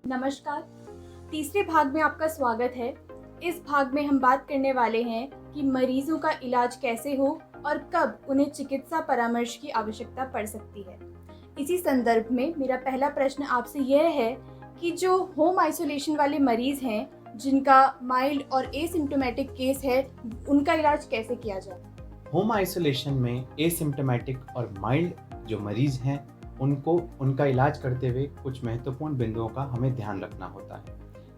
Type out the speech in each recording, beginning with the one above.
नमस्कार। तीसरे भाग में आपका स्वागत है। इस भाग में हम बात करने वाले हैं कि मरीजों का इलाज कैसे हो और कब उन्हें चिकित्सा परामर्श की आवश्यकता पड़ सकती है। इसी संदर्भ में मेरा पहला प्रश्न आपसे यह है कि जो होम आइसोलेशन वाले मरीज हैं, जिनका माइल्ड और एसिम्प्टोमेटिक केस है, उनका इलाज कैसे किया जाए? होम आइसोलेशन में एसिम्प्टोमेटिक और माइल्ड जो मरीज हैं उनको उनका इलाज करते हुए कुछ महत्वपूर्ण बिंदुओं का हमें ध्यान रखना होता है।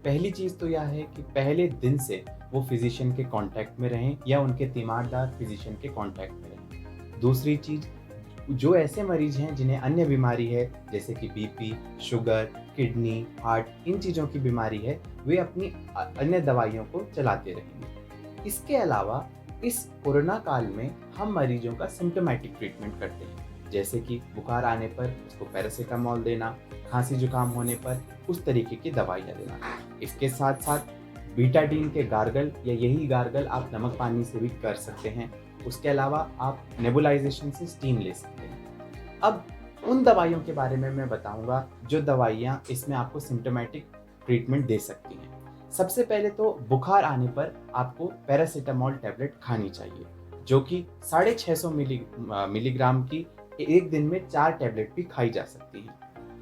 पहली चीज़ तो यह है कि पहले दिन से वो फिजिशियन के कांटेक्ट में रहें या उनके तीमारदार फिजिशियन के कांटेक्ट में रहें। दूसरी चीज़, जो ऐसे मरीज हैं जिन्हें अन्य बीमारी है जैसे कि बीपी, शुगर, किडनी, हार्ट, इन चीज़ों की बीमारी है, वे अपनी अन्य दवाइयों को चलाते रहेंगे। इसके अलावा इस कोरोना काल में हम मरीजों का सिम्टोमेटिक ट्रीटमेंट करते हैं, जैसे कि बुखार आने पर उसको पैरासीटामोल देना, खांसी जुकाम होने पर उस तरीके की दवाइयाँ देना। इसके साथ साथ बीटाडीन के गार्गल या यही गार्गल आप नमक पानी से भी कर सकते हैं। उसके अलावा आप नेबुलाइजेशन से स्टीम ले सकते हैं। अब उन दवाइयों के बारे में मैं बताऊंगा जो दवाइयाँ इसमें आपको सिम्टोमेटिक ट्रीटमेंट दे सकती हैं। सबसे पहले तो बुखार आने पर आपको पैरासीटामोल टैबलेट खानी चाहिए, जो कि 650 मिलीग्राम की एक दिन में 4 टैबलेट भी खाई जा सकती हैं।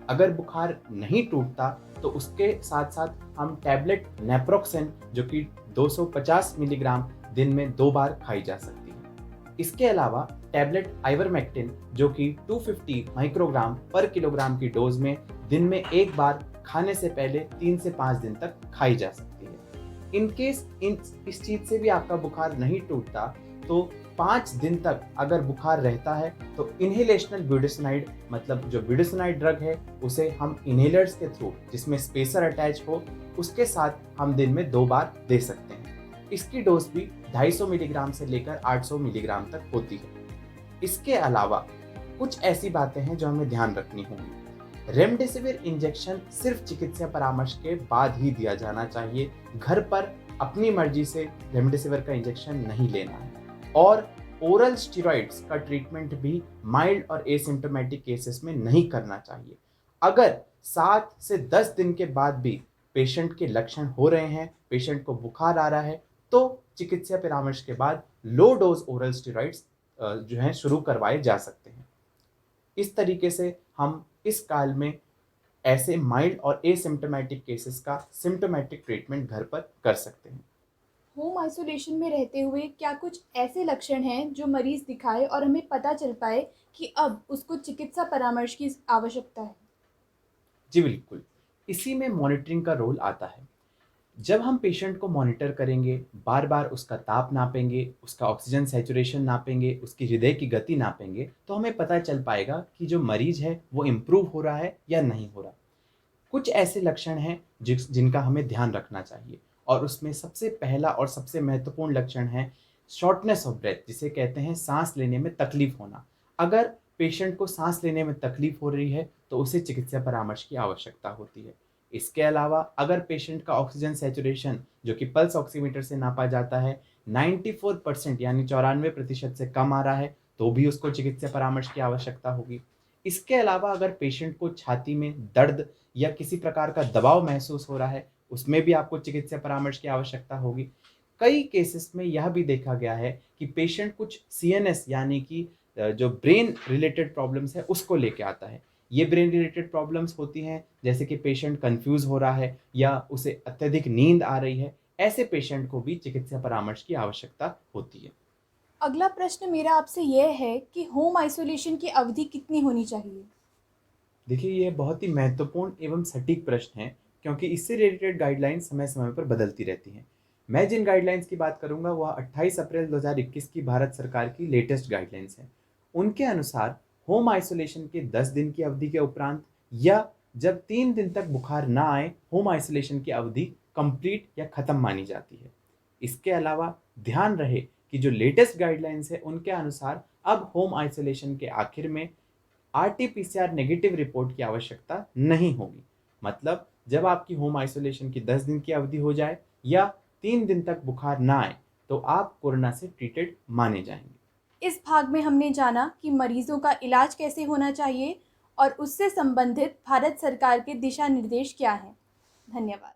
अगर बुखार नहीं टूटता तो उसके साथ साथ हम टैबलेट नेप्रोक्सेन, जो कि 250 मिलीग्राम दिन में 2 बार खाई जा सकती है। इसके अलावा टैबलेट आइवरमेक्टिन, जो कि 250 माइक्रोग्राम पर किलोग्राम की डोज में दिन में एक बार खाने से पहले 3 से 5 दिन तक खाई जा सकती है। इन केस इस चीज से भी आपका बुखार नहीं टूटता तो 5 दिन तक अगर बुखार रहता है तो इनहेलेशनल ब्यूडिसनाइड, मतलब जो ब्यूडिसनाइड ड्रग है उसे हम इनहेलर्स के थ्रू, जिसमें स्पेसर अटैच हो, उसके साथ हम दिन में 2 बार दे सकते हैं। इसकी डोज भी 250 मिलीग्राम से लेकर 800 मिलीग्राम तक होती है। इसके अलावा कुछ ऐसी बातें हैं जो हमें ध्यान रखनी होंगी। रेमडेसिविर इंजेक्शन सिर्फ चिकित्सा परामर्श के बाद ही दिया जाना चाहिए। घर पर अपनी मर्जी से रेमडेसिविर का इंजेक्शन नहीं लेना है। और ओरल स्टेरॉइड्स का ट्रीटमेंट भी माइल्ड और एसिम्प्टोमेटिक केसेस में नहीं करना चाहिए। अगर 7 से 10 दिन के बाद भी पेशेंट के लक्षण हो रहे हैं, पेशेंट को बुखार आ रहा है, तो चिकित्सा परामर्श के बाद लो डोज ओरल स्टेरॉइड्स जो हैं शुरू करवाए जा सकते हैं। इस तरीके से हम इस काल में ऐसे माइल्ड और एसिम्प्टोमेटिक केसेस का सिम्प्टोमेटिक ट्रीटमेंट घर पर कर सकते हैं। होम आइसोलेशन में रहते हुए क्या कुछ ऐसे लक्षण हैं जो मरीज दिखाए और हमें पता चल पाए कि अब उसको चिकित्सा परामर्श की आवश्यकता है? जी बिल्कुल, इसी में मॉनिटरिंग का रोल आता है। जब हम पेशेंट को मॉनिटर करेंगे, बार-बार उसका ताप नापेंगे, उसका ऑक्सीजन सैचुरेशन नापेंगे, उसकी हृदय की गति नापेंगे, तो हमें पता चल पाएगा कि जो मरीज है वो इम्प्रूव हो रहा है या नहीं हो रहा। कुछ ऐसे लक्षण हैं जिनका हमें ध्यान रखना चाहिए, और उसमें सबसे पहला और सबसे महत्वपूर्ण लक्षण है शॉर्टनेस ऑफ ब्रेथ, जिसे कहते हैं सांस लेने में तकलीफ होना। अगर पेशेंट को सांस लेने में तकलीफ हो रही है तो उसे चिकित्सा परामर्श की आवश्यकता होती है। इसके अलावा अगर पेशेंट का ऑक्सीजन सैचुरेशन, जो कि पल्स ऑक्सीमीटर से नापा जाता है, 94% यानी 94% से कम आ रहा है, तो भी उसको चिकित्सा परामर्श की आवश्यकता होगी। इसके अलावा अगर पेशेंट को छाती में दर्द या किसी प्रकार का दबाव महसूस हो रहा है, उसमें भी आपको चिकित्सा परामर्श की आवश्यकता होगी। कई केसेस में यह भी देखा गया है कि पेशेंट कुछ सीएनएस यानी कि जो ब्रेन रिलेटेड प्रॉब्लम्स है उसको लेके आता है। ये ब्रेन रिलेटेड प्रॉब्लम्स होती हैं जैसे कि पेशेंट कंफ्यूज हो रहा है या उसे अत्यधिक नींद आ रही है। ऐसे पेशेंट को भी चिकित्सा परामर्श की आवश्यकता होती है। अगला प्रश्न मेरा आपसे यह है कि होम आइसोलेशन की अवधि कितनी होनी चाहिए? देखिए, ये बहुत ही महत्वपूर्ण एवं सटीक प्रश्न है, क्योंकि इससे रिलेटेड गाइडलाइंस समय-समय पर बदलती रहती हैं। मैं जिन गाइडलाइंस की बात करूँगा वह 28 अप्रैल 2021 की भारत सरकार की लेटेस्ट गाइडलाइंस हैं। उनके अनुसार होम आइसोलेशन के 10 दिन की अवधि के उपरांत या जब 3 दिन तक बुखार ना आए, होम आइसोलेशन की अवधि कंप्लीट या खत्म मानी जाती है। इसके अलावा ध्यान रहे कि जो लेटेस्ट गाइडलाइंस है उनके अनुसार अब होम आइसोलेशन के आखिर में आरटी-पीसीआर नेगेटिव रिपोर्ट की आवश्यकता नहीं होगी। मतलब जब आपकी होम आइसोलेशन की 10 दिन की अवधि हो जाए या 3 दिन तक बुखार ना आए, तो आप कोरोना से ट्रीटेड माने जाएंगे। इस भाग में हमने जाना कि मरीजों का इलाज कैसे होना चाहिए और उससे संबंधित भारत सरकार के दिशा निर्देश क्या हैं। धन्यवाद।